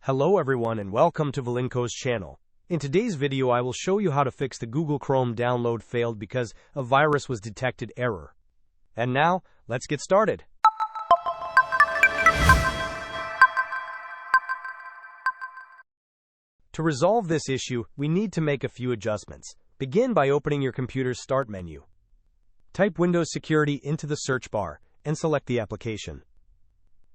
Hello everyone and welcome to Vlinkoz channel. In today's video I will show you how to fix the Google Chrome download failed because a virus was detected error. And now, let's get started. To resolve this issue, we need to make a few adjustments. Begin by opening your computer's Start menu. Type Windows Security into the search bar and select the application.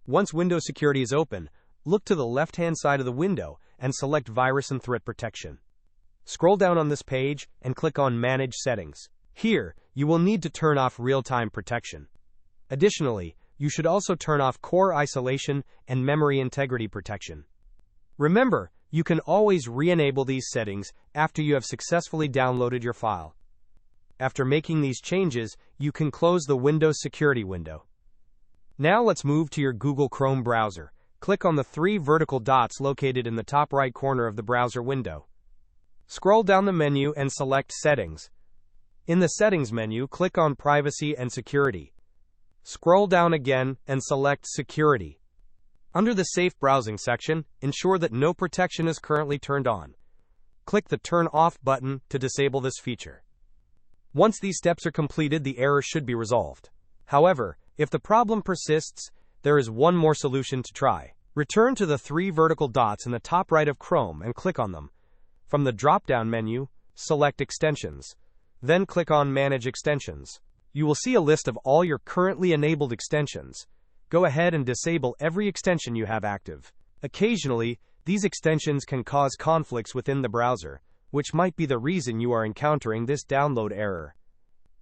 Once Windows Security is open, look to the left-hand side of the window and select Virus and Threat Protection. Scroll down on this page and click on Manage Settings. Here, you will need to turn off real-time protection. Additionally, you should also turn off Core Isolation and Memory Integrity Protection. Remember, you can always re-enable these settings after you have successfully downloaded your file. After making these changes, you can close the Windows Security window. Now let's move to your Google Chrome browser. Click on the three vertical dots located in the top right corner of the browser window. Scroll down the menu and select Settings. In the Settings menu, click on Privacy and Security. Scroll down again and select Security. Under the Safe Browsing section, ensure that no protection is currently turned on. Click the Turn Off button to disable this feature. Once these steps are completed, the error should be resolved. However, if the problem persists, there is one more solution to try. Return to the three vertical dots in the top right of Chrome and click on them. From the drop-down menu, select Extensions. Then click on Manage Extensions. You will see a list of all your currently enabled extensions. Go ahead and disable every extension you have active. Occasionally, these extensions can cause conflicts within the browser, which might be the reason you are encountering this download error.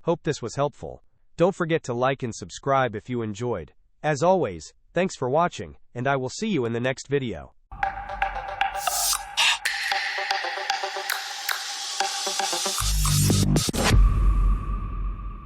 Hope this was helpful. Don't forget to like and subscribe if you enjoyed. As always, thanks for watching, and I will see you in the next video.